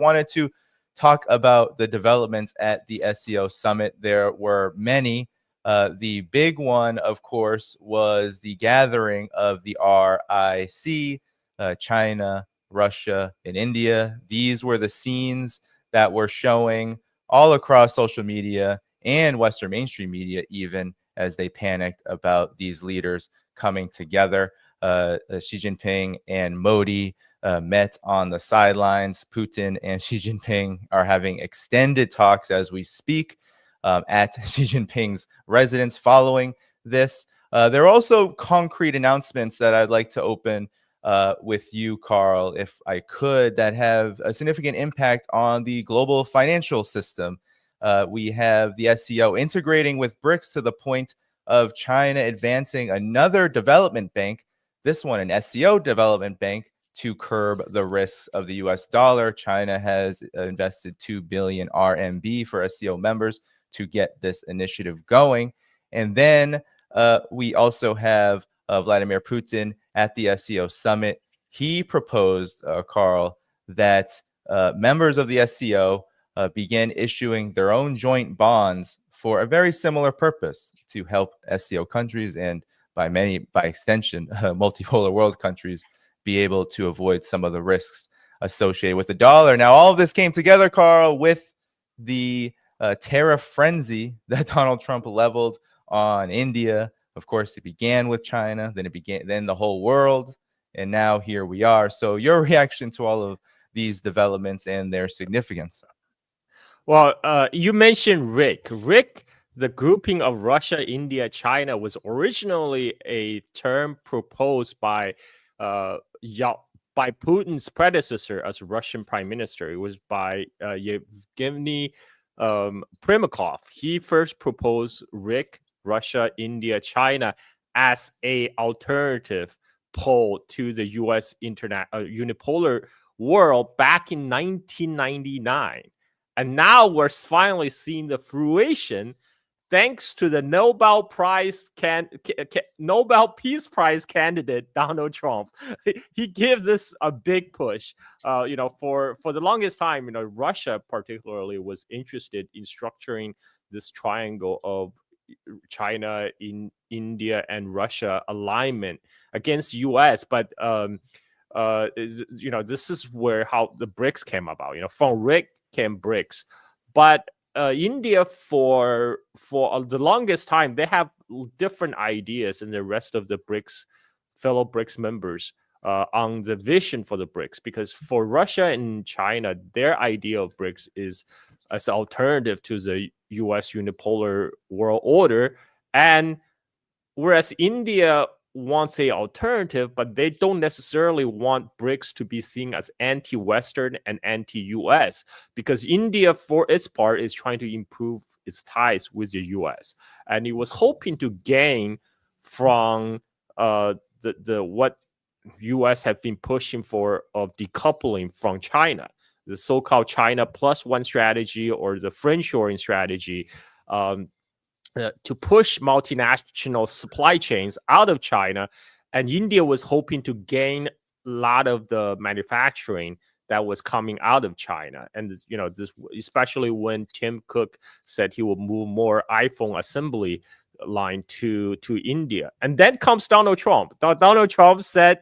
wanted to talk about the developments at the SCO summit. There were many. The big one, of course, was the gathering of the RIC, China, Russia, and India. These were the scenes that were showing all across social media and Western mainstream media, even as they panicked about these leaders coming together. Xi Jinping and Modi met on the sidelines. Putin and Xi Jinping are having extended talks as we speak at Xi Jinping's residence following this. There are also concrete announcements that I'd like to open with you, Carl, if I could, that have a significant impact on the global financial system. We have the SCO integrating with BRICS to the point of China advancing another development bank, this one an SCO development bank, to curb the risks of the US dollar. China has invested 2 billion RMB for SCO members to get this initiative going. And then we also have Vladimir Putin at the SCO summit. He proposed, Carl, that members of the SCO begin issuing their own joint bonds for a very similar purpose, to help SCO countries and by extension, multipolar world countries be able to avoid some of the risks associated with the dollar. Now, all of this came together, Carl, with the tariff frenzy that Donald Trump leveled on India. Of course, it began with China, then the whole world, and now here we are. So your reaction to all of these developments and their significance? Well, you mentioned RIC. The grouping of Russia, India, China was originally a term proposed by Putin's predecessor as Russian prime minister. It was by Yevgeny Primakov. He first proposed RIC, Russia, India, China, as a alternative pole to the U.S. unipolar world back in 1999. And now we're finally seeing the fruition thanks to the Nobel Peace Prize candidate Donald Trump. He gave this a big push. For the longest time, Russia particularly was interested in structuring this triangle of China, India, and Russia alignment against the U.S. But this is how the BRICS came about. From RIC came BRICS, but India for the longest time, they have different ideas than the rest of the fellow BRICS members on the vision for the BRICS. Because for Russia and China, their idea of BRICS is as an alternative to the U.S. unipolar world order, and whereas India wants a alternative, but they don't necessarily want BRICS to be seen as anti-Western and anti-US, because India, for its part, is trying to improve its ties with the US, and it was hoping to gain from what US have been pushing for of decoupling from China, the so-called China plus one strategy or the friendshoring strategy. To push multinational supply chains out of China, and India was hoping to gain a lot of the manufacturing that was coming out of China. And this especially when Tim Cook said he will move more iPhone assembly line to India. And then comes Donald Trump. Donald Trump said,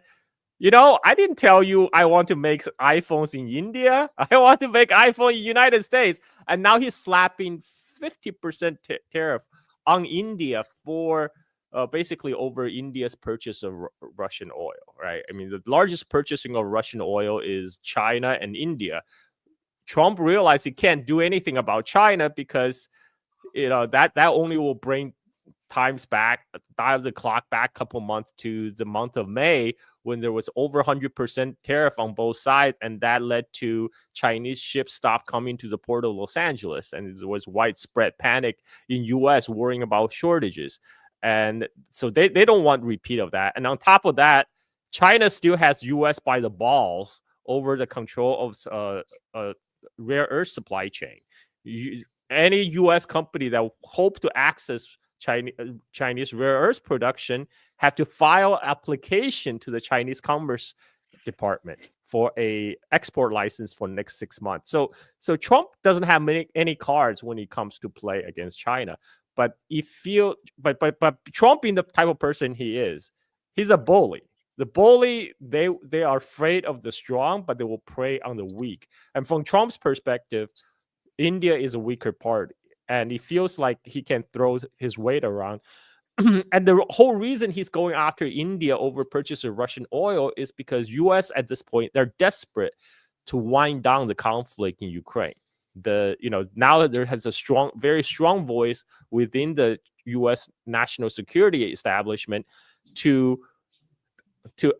I didn't tell you I want to make iPhones in India. I want to make iPhone in the United States. And now he's slapping 50% tariff on India for basically over India's purchase of Russian oil, right? I mean, the largest purchasing of Russian oil is China and India. Trump realized he can't do anything about China because, that only will bring dial the clock back a couple months to the month of May, when there was over 100% tariff on both sides, and that led to Chinese ships stop coming to the port of Los Angeles, and there was widespread panic in U.S. worrying about shortages, and so they don't want repeat of that. And on top of that, China still has U.S. by the balls over the control of rare earth supply chain. Any U.S. company that hope to access Chinese rare earth production have to file application to the Chinese Commerce Department for a export license for the next 6 months. So Trump doesn't have any cards when it comes to play against China. But but Trump, being the type of person he is, he's a bully. The bully, they are afraid of the strong, but they will prey on the weak. And from Trump's perspective, India is a weaker part, and he feels like he can throw his weight around. And the whole reason he's going after India over purchase of Russian oil is because U.S. at this point, they're desperate to wind down the conflict in Ukraine. Now that there has a very strong voice within the U.S. national security establishment to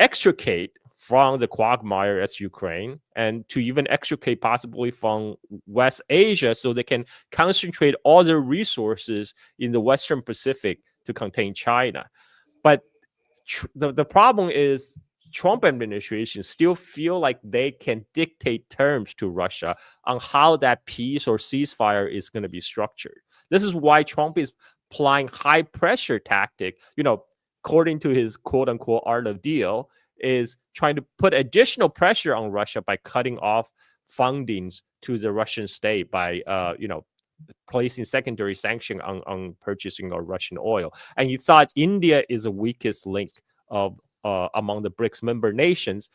extricate from the quagmire as Ukraine, and to even extricate possibly from West Asia, so they can concentrate all their resources in the Western Pacific to contain China. But the problem is Trump administration still feel like they can dictate terms to Russia on how that peace or ceasefire is going to be structured. This is why Trump is applying high pressure tactic, according to his quote unquote art of deal, is trying to put additional pressure on Russia by cutting off fundings to the Russian state by placing secondary sanction on purchasing of Russian oil. And he thought India is the weakest link of among the BRICS member nations.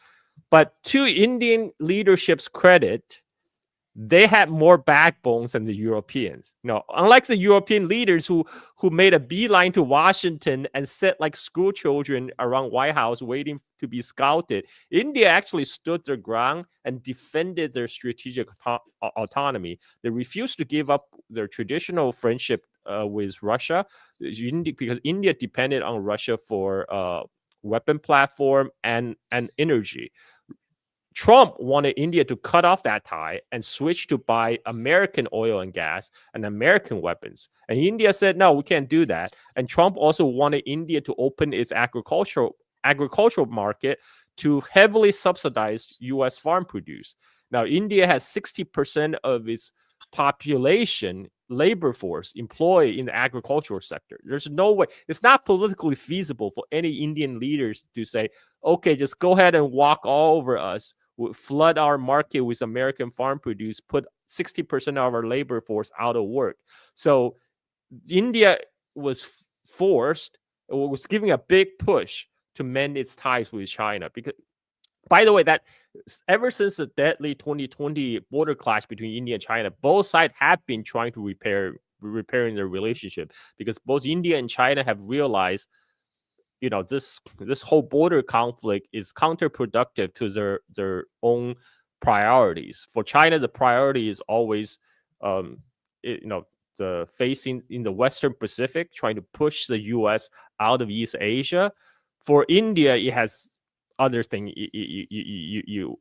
But to Indian leadership's credit, they had more backbones than the Europeans. Unlike the European leaders who made a beeline to Washington and sat like school children around White House waiting to be scouted, India actually stood their ground and defended their strategic autonomy. They refused to give up their traditional friendship with Russia, because India depended on Russia for weapon platform and energy. Trump wanted India to cut off that tie and switch to buy American oil and gas and American weapons. And India said, no, we can't do that. And Trump also wanted India to open its agricultural market to heavily subsidize U.S. farm produce. Now, India has 60% of its population labor force employed in the agricultural sector. There's no way. It's not politically feasible for any Indian leaders to say, okay, just go ahead and walk all over us, flood our market with American farm produce, put 60% of our labor force out of work. So India was giving a big push to mend its ties with China. Because, by the way, that ever since the deadly 2020 border clash between India and China, both sides have been trying to repairing their relationship, because both India and China have realized, this whole border conflict is counterproductive to their own priorities. For China, the priority is always, the facing in the Western Pacific, trying to push the U.S. out of East Asia. For India, it has other thing you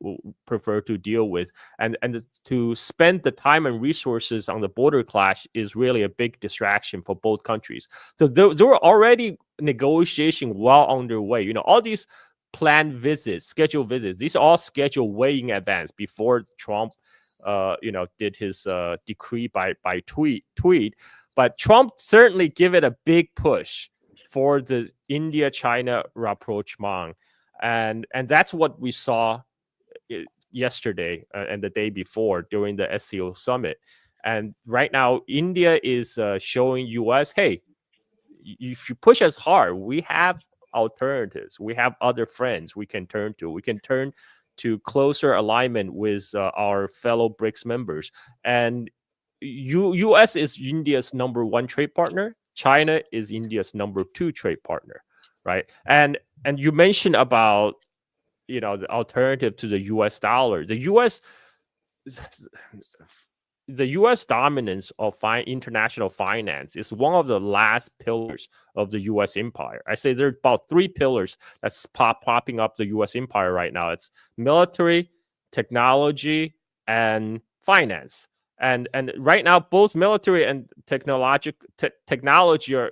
prefer to deal with, and to spend the time and resources on the border clash is really a big distraction for both countries. So there were already negotiations well underway. All these planned visits, scheduled visits, these are all scheduled way in advance before Trump did his decree by tweet. But Trump certainly give it a big push for the India-China rapprochement. And that's what we saw yesterday and the day before during the SCO summit. And right now, India is showing U.S., hey, if you push us hard, we have alternatives. We have other friends we can turn to. We can turn to closer alignment with our fellow BRICS members. And U.S. is India's #1 trade partner. China is India's #2 trade partner. Right. And you mentioned about, the alternative to the US dollar. The US dominance of international finance is one of the last pillars of the US empire. I say there are about 3 pillars that's popping up the US empire right now. It's military, technology, and finance. And right now, both military and technology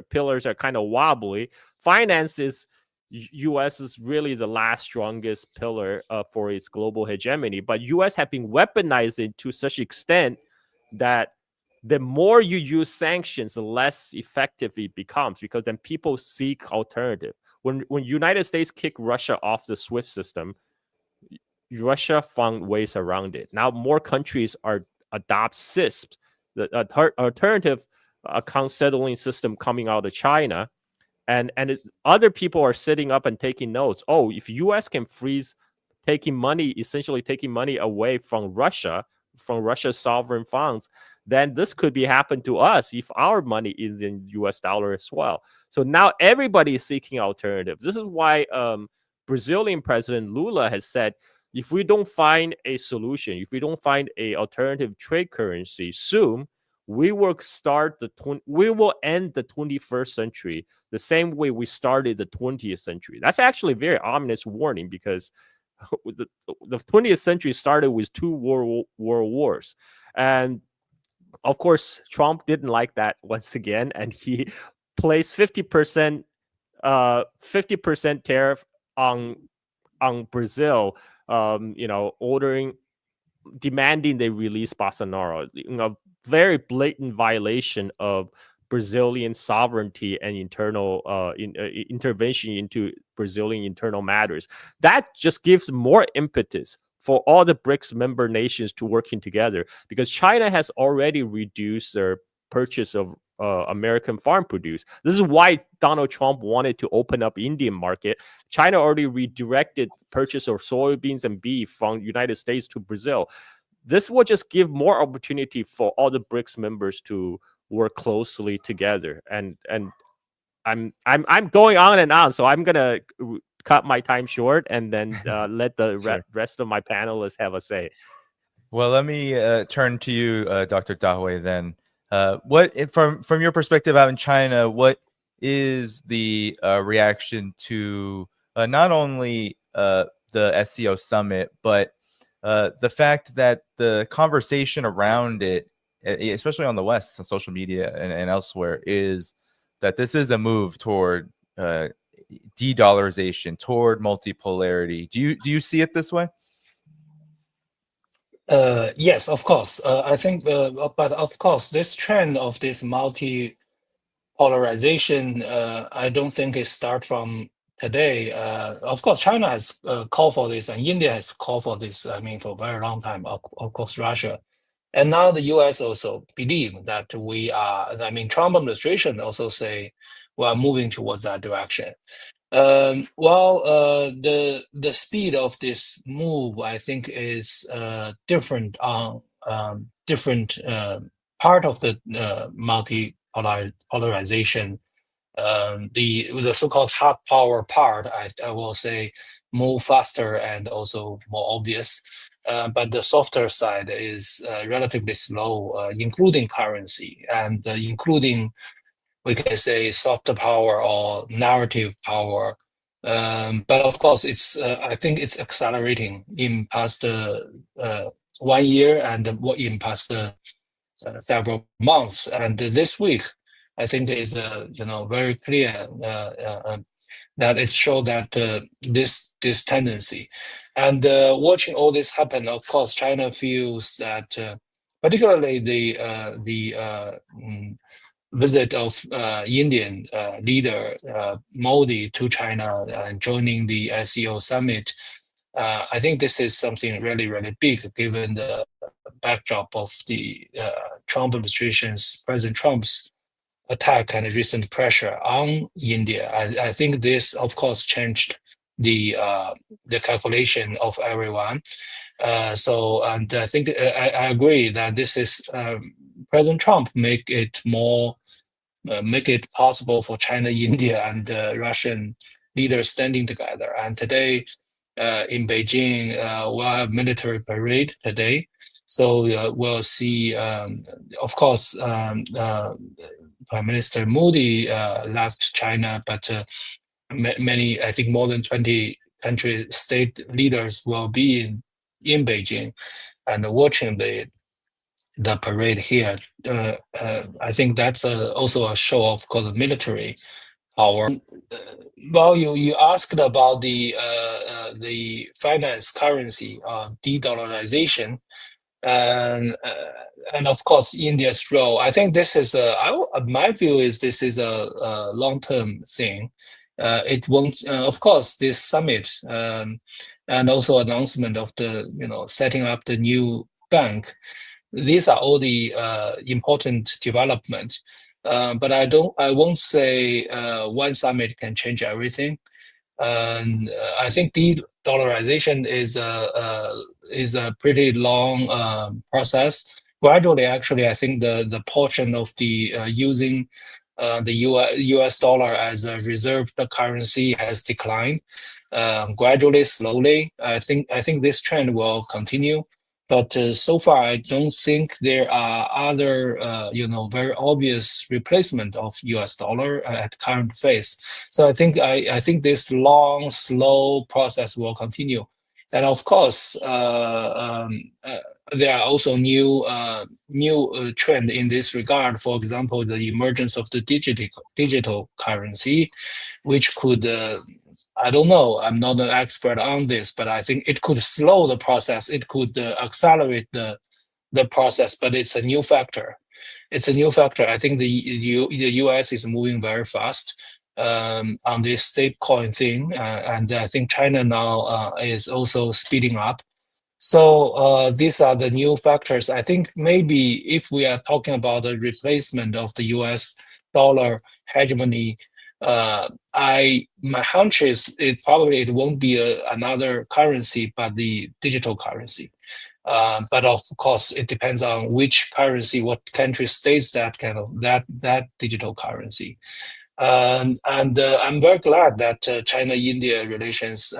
pillars are kind of wobbly. Finance is U.S. is really the last strongest pillar for its global hegemony. But U.S. have been weaponized it to such extent that the more you use sanctions, the less effective it becomes, because then people seek alternative. When United States kick Russia off the SWIFT system, Russia found ways around it. Now more countries are adopt CISP, the alternative account settling system coming out of China, and other people are sitting up and taking notes. Oh, if U.S. can freeze essentially taking money away from Russia's sovereign funds, then this could be happen to us if our money is in U.S. dollar as well. So now everybody is seeking alternatives. This is why Brazilian President Lula has said, if we don't find a solution, if we don't find a alternative trade currency soon, we will end the 21st century the same way we started the 20th century. That's actually a very ominous warning, because the 20th century started with two world wars. And of course, Trump didn't like that once again, and he placed 50% tariff on Brazil, demanding they release Bolsonaro, a very blatant violation of Brazilian sovereignty and internal intervention into Brazilian internal matters. That just gives more impetus for all the BRICS member nations to working together, because China has already reduced their purchase of American farm produce. This is why Donald Trump wanted to open up Indian market. China already redirected purchase of soybeans and beef from United States to Brazil. This will just give more opportunity for all the BRICS members to work closely together. And I'm going on and on, so I'm gonna cut my time short and then let the rest of my panelists have a say. Well, let me turn to you, Dr. Dahui, then. What, from your perspective out in China, what is the reaction to not only the SCO summit, but the fact that the conversation around it, especially on the West, on social media and elsewhere, is that this is a move toward de-dollarization, toward multipolarity. Do you see it this way? Yes, of course. I think, but of course, this trend of this multi-polarization, I don't think it starts from today. Of course, China has called for this, and India has called for this. I mean, for a very long time. Of course, Russia, and now the U.S. also believe that we are. I mean, Trump administration also say we are moving towards that direction. The speed of this move, I think, is different on different part of the multi-polarization. The so-called hard power part, I will say, move faster and also more obvious. But the softer side is relatively slow, including currency and including, we can say, soft power or narrative power. But of course, I think it's accelerating in past 1 year and in past several months. And this week, I think is very clear that it shows that this tendency. And watching all this happen, of course, China feels that particularly the visit of Indian leader Modi to China and joining the SCO summit, I think this is something really, really big given the backdrop of the President Trump's attack and recent pressure on India. I think this, of course, changed the calculation of everyone. And I think I agree that this is President Trump make it possible for China, India, and Russian leaders standing together. And today in Beijing, we'll have military parade today. So we'll see, of course, Prime Minister Modi left China, but many, I think more than 20 state leaders will be in Beijing and watching the parade here. I think that's also a show of military power. Well, you asked about the finance currency de-dollarization, and of course India's role. I think this is my view is this is a long-term thing. It won't. Of course, this summit and also announcement of the setting up the new bank. These are all the important development. But I won't say one summit can change everything. And I think de-dollarization is a pretty long process. Gradually, actually, I think the portion of the using the US dollar as a reserve currency has declined gradually, slowly. I think this trend will continue. But so far, I don't think there are other, very obvious replacement of U.S. dollar at current phase. So I think this long, slow process will continue, and of course, there are also new trend in this regard. For example, the emergence of the digital currency, which could I don't know. I'm not an expert on this, but I think it could slow the process. It could accelerate the process, but it's a new factor. It's a new factor. I think the U.S. is moving very fast on this stablecoin thing, and I think China now is also speeding up. So these are the new factors. I think maybe if we are talking about the replacement of the U.S. dollar hegemony, my hunch is it won't be another currency, but the digital currency. But of course, it depends on which currency, what country states that kind of that digital currency. And I'm very glad that China-India relations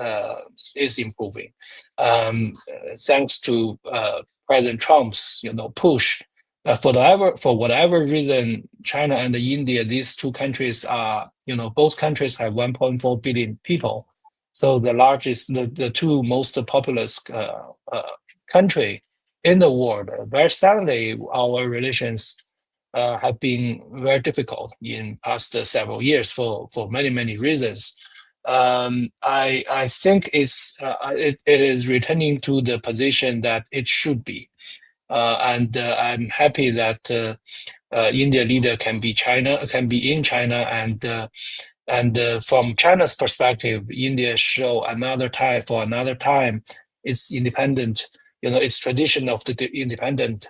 is improving, thanks to President Trump's push. For whatever reason, China and India, these two countries are both countries have 1.4 billion people, so the two most populous country in the world. Very sadly, our relations have been very difficult in past several years for many reasons. I think it is returning to the position that it should be, and I'm happy that India leader can be in China, and from China's perspective, India show another time its independent, its tradition of the independent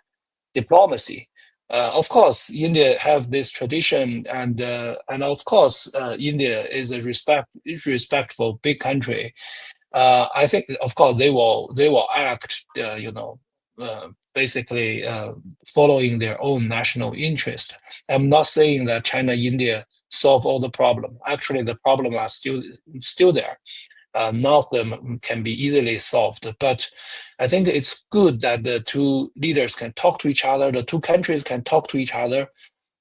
diplomacy. Of course, India have this tradition, and of course, India is a respectful big country. I think, of course, they will act, basically following their own national interest. I'm not saying that China, India solve all the problem. Actually, the problem are still there. None of them can be easily solved. But I think it's good that the two leaders can talk to each other, the two countries can talk to each other.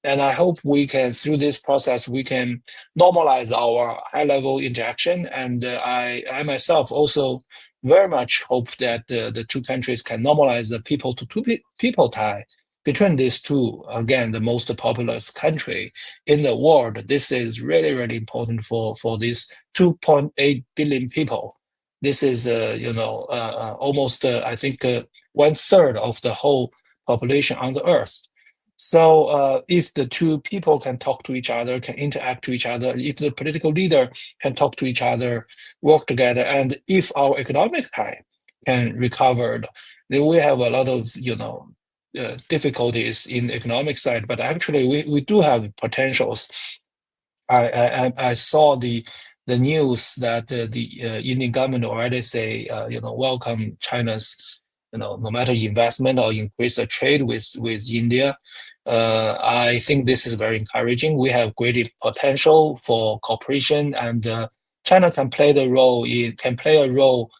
And I hope we can, through this process, we can normalize our high-level interaction. And I myself also very much hope that the two countries can normalize the people-to-people tie between these two, again, the most populous country in the world. This is really, really important for these 2.8 billion people. This is, almost, I think, 1/3 of the whole population on the earth. So if the two people can talk to each other, can interact to each other, if the political leader can talk to each other, work together, and if our economic tie can recover, then we have a lot of, difficulties in the economic side, but actually we do have potentials. I saw the news that the Indian government already say welcome China's no matter investment or increase the trade with India. I think this is very encouraging. We have great potential for cooperation, and China can play a role,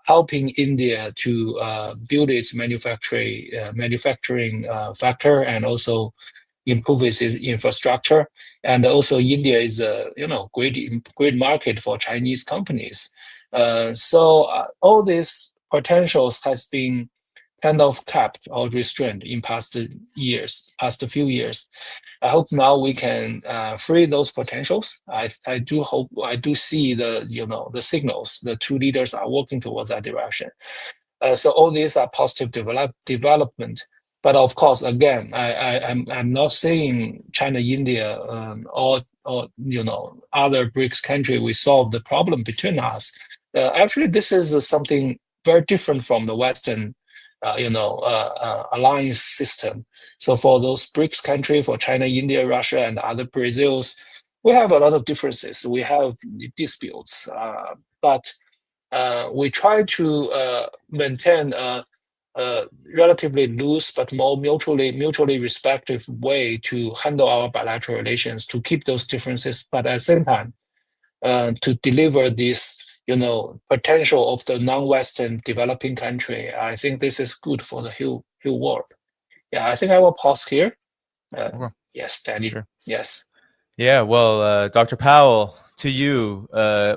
helping India to build its manufacturing factor, and also improve its infrastructure. And also India is a great market for Chinese companies. So all these potentials has been kind of capped or restrained in past few years. I hope now we can free those potentials. I do see the signals. The two leaders are working towards that direction. So all these are positive development. But of course, again, I'm not saying China, India, or or other BRICS country, we solve the problem between us. Actually, this is something very different from the Western, alliance system. So for those BRICS countries, for China, India, Russia, and other Brazils, we have a lot of differences. We have disputes, but we try to maintain a relatively loose but more mutually respectful way to handle our bilateral relations, to keep those differences, but at the same time to deliver this potential of the non-Western developing country. I think this is good for the whole world. Yeah, I think I will pause here. Okay. Yes, Danny. Sure. Yes. Yeah, well, Dr. Powell, to you,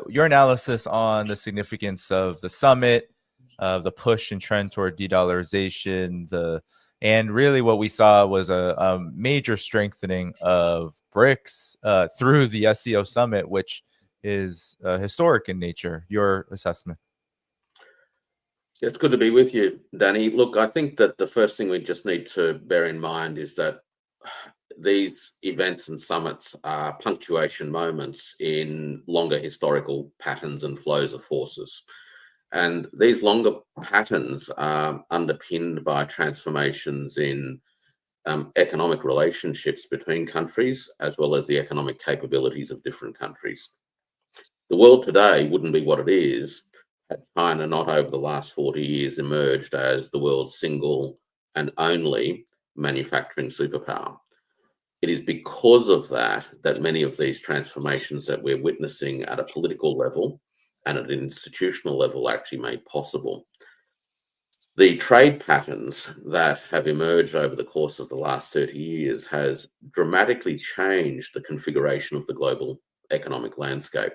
your analysis on the significance of the summit, the push and trend toward de-dollarization, and really what we saw was a major strengthening of BRICS through the SCO summit, which is historic in nature. Your assessment? It's good to be with you, Danny. Look, I think that the first thing we just need to bear in mind is that these events and summits are punctuation moments in longer historical patterns and flows of forces. And these longer patterns are underpinned by transformations in economic relationships between countries, as well as the economic capabilities of different countries. The world today wouldn't be what it is had China not over the last 40 years emerged as the world's single and only manufacturing superpower. It is because of that many of these transformations that we're witnessing at a political level and at an institutional level are actually made possible. The trade patterns that have emerged over the course of the last 30 years has dramatically changed the configuration of the global economic landscape.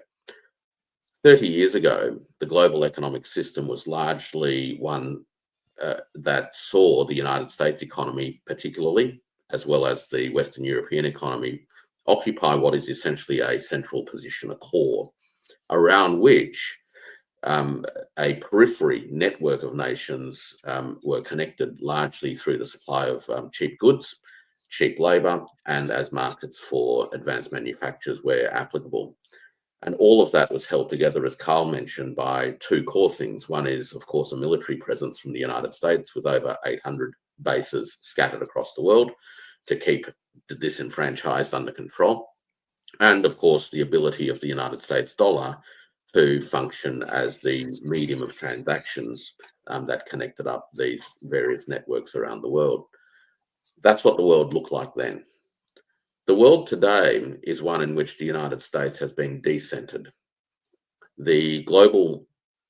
30 years ago, the global economic system was largely one that saw the United States economy particularly, as well as the Western European economy, occupy what is essentially a central position, a core, around which a periphery network of nations were connected largely through the supply of cheap goods, cheap labour, and as markets for advanced manufacturers where applicable. And all of that was held together, as Carl mentioned, by two core things. One is, of course, a military presence from the United States with over 800 bases scattered across the world to keep the disenfranchised under control. And, of course, the ability of the United States dollar to function as the medium of transactions that connected up these various networks around the world. That's what the world looked like then. The world today is one in which the United States has been decentered. The global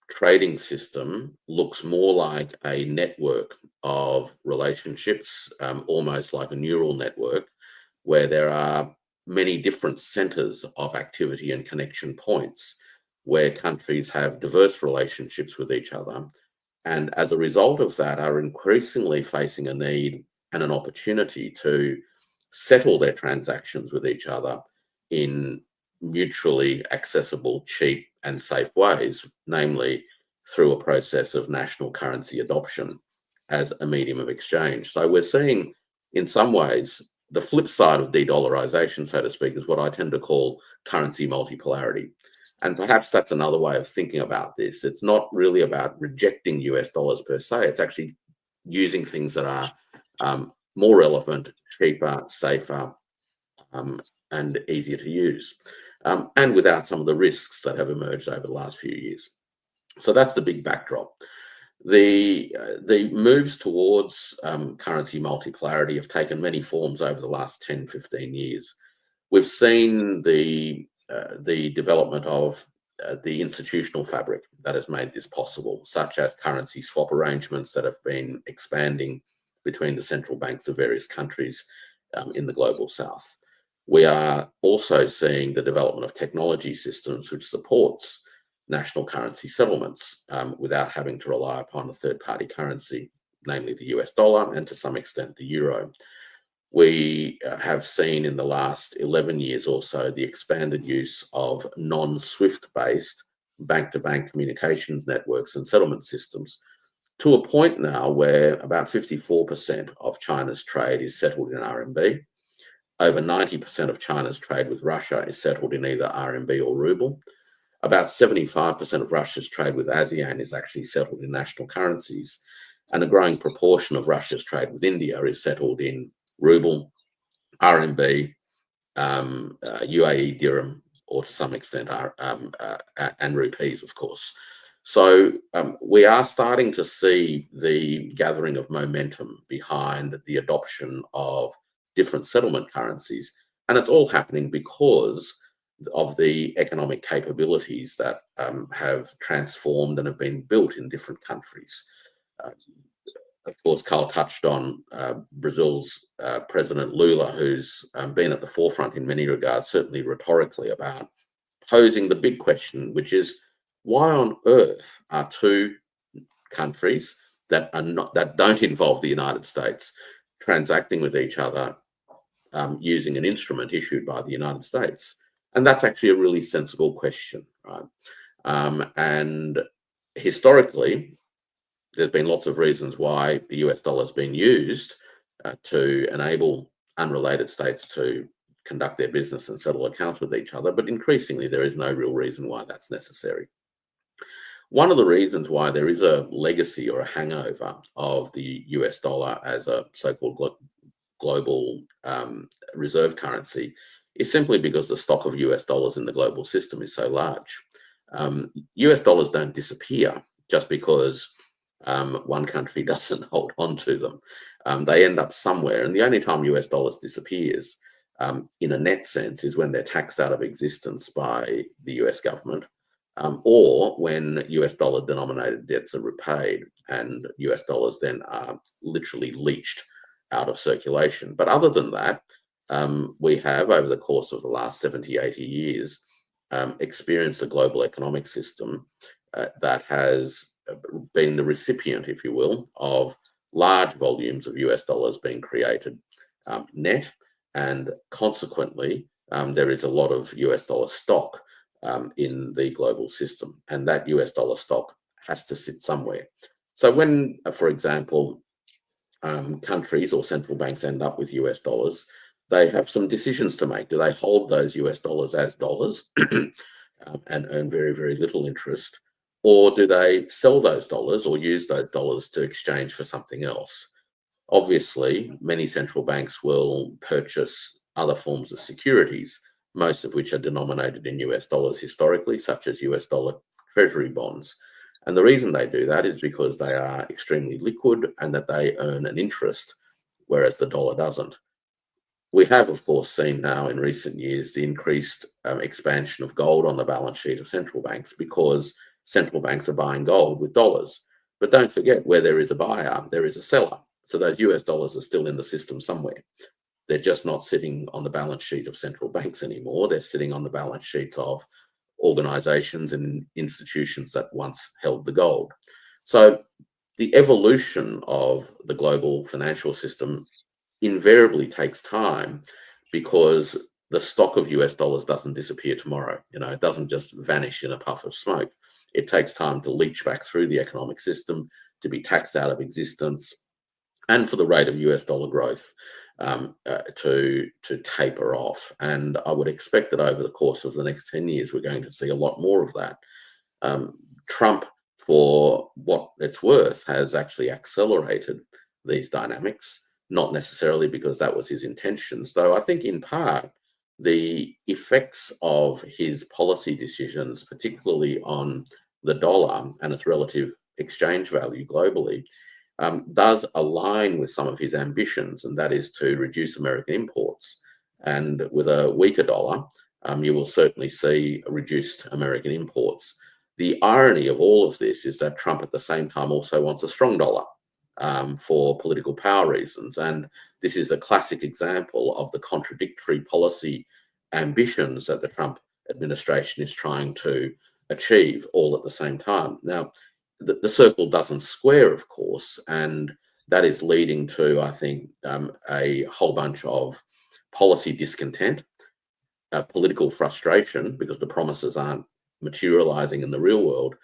trading system looks more like a network of relationships, almost like a neural network, where there are many different centers of activity and connection points, where countries have diverse relationships with each other. And as a result of that, are increasingly facing a need and an opportunity to settle their transactions with each other in mutually accessible, cheap and safe ways, namely through a process of national currency adoption as a medium of exchange. So we're seeing, in some ways, the flip side of de-dollarization, so to speak, is what I tend to call currency multipolarity. And perhaps that's another way of thinking about this. It's not really about rejecting US dollars per se. It's actually using things that are more relevant, cheaper, safer, and easier to use, and without some of the risks that have emerged over the last few years. So that's the big backdrop. The moves towards currency multipolarity have taken many forms over the last 10, 15 years. We've seen the development of the institutional fabric that has made this possible, such as currency swap arrangements that have been expanding between the central banks of various countries in the global south. We are also seeing the development of technology systems which supports national currency settlements without having to rely upon a third-party currency, namely the US dollar and to some extent the euro. We have seen in the last 11 years or so the expanded use of non-SWIFT-based bank-to-bank communications networks and settlement systems, to a point now where about 54% of China's trade is settled in RMB, over 90% of China's trade with Russia is settled in either RMB or ruble. About 75% of Russia's trade with ASEAN is actually settled in national currencies. And a growing proportion of Russia's trade with India is settled in ruble, RMB, UAE dirham, or to some extent, and rupees, of course. So we are starting to see the gathering of momentum behind the adoption of different settlement currencies. And it's all happening because of the economic capabilities that have transformed and have been built in different countries. Of course, Carl touched on Brazil's President Lula, who's been at the forefront in many regards, certainly rhetorically, about posing the big question, which is, why on earth are two countries that don't involve the United States transacting with each other using an instrument issued by the United States? And that's actually a really sensible question, right? And historically, there's been lots of reasons why the US dollar has been used to enable unrelated states to conduct their business and settle accounts with each other, but increasingly there is no real reason why that's necessary. One of the reasons why there is a legacy or a hangover of the US dollar as a so-called global reserve currency is simply because the stock of US dollars in the global system is so large. US dollars don't disappear just because one country doesn't hold on to them. They end up somewhere, and the only time US dollars disappears in a net sense is when they're taxed out of existence by the US government, or when US dollar denominated debts are repaid and US dollars then are literally leached out of circulation. But other than that, we have, over the course of the last 70, 80 years, experienced a global economic system that has been the recipient, if you will, of large volumes of US dollars being created net, and consequently, there is a lot of US dollar stock in the global system, and that US dollar stock has to sit somewhere. So when, for example, countries or central banks end up with US dollars, they have some decisions to make. Do they hold those US dollars as dollars and earn very, very little interest? Or do they sell those dollars or use those dollars to exchange for something else? Obviously, many central banks will purchase other forms of securities, most of which are denominated in US dollars historically, such as US dollar treasury bonds. And the reason they do that is because they are extremely liquid and that they earn an interest, whereas the dollar doesn't. We have, of course, seen now in recent years the increased expansion of gold on the balance sheet of central banks because central banks are buying gold with dollars. But don't forget, where there is a buyer, there is a seller. So those US dollars are still in the system somewhere. They're just not sitting on the balance sheet of central banks anymore. They're sitting on the balance sheets of organizations and institutions that once held the gold. So the evolution of the global financial system invariably takes time because the stock of US dollars doesn't disappear tomorrow. It doesn't just vanish in a puff of smoke. It takes time to leach back through the economic system, to be taxed out of existence, and for the rate of US dollar growth to taper off. And I would expect that over the course of the next 10 years, we're going to see a lot more of that. Trump, for what it's worth, has actually accelerated these dynamics, not necessarily because that was his intentions, though I think in part the effects of his policy decisions, particularly on the dollar and its relative exchange value globally, does align with some of his ambitions, and that is to reduce American imports. And with a weaker dollar, you will certainly see reduced American imports. The irony of all of this is that Trump at the same time also wants a strong dollar for political power reasons. And this is a classic example of the contradictory policy ambitions that the Trump administration is trying to achieve all at the same time. Now, the circle doesn't square, of course, and that is leading to, I think, a whole bunch of policy discontent, political frustration because the promises aren't materializing in the real world.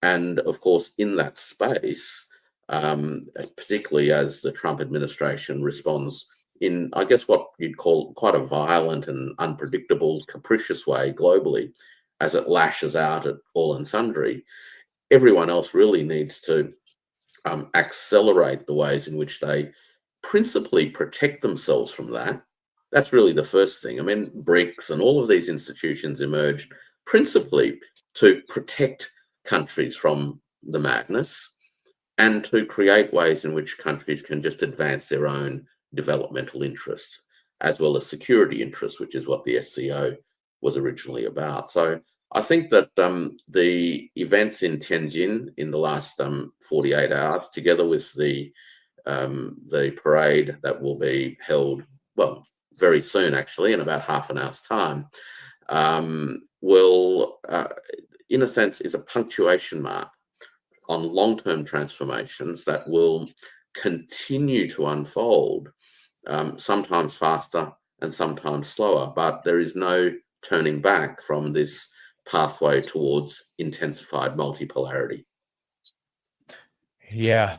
And of course, in that space, particularly as the Trump administration responds in, I guess, what you'd call quite a violent and unpredictable, capricious way globally, as it lashes out at all and sundry. Everyone else really needs to accelerate the ways in which they principally protect themselves from that. That's really the first thing. I mean, BRICS and all of these institutions emerged principally to protect countries from the madness and to create ways in which countries can just advance their own developmental interests, as well as security interests, which is what the SCO was originally about. So I think that the events in Tianjin in the last 48 hours, together with the parade that will be held, well, very soon, actually, in about half an hour's time, will, in a sense, is a punctuation mark on long-term transformations that will continue to unfold, sometimes faster and sometimes slower, but there is no turning back from this pathway towards intensified multipolarity. Yeah.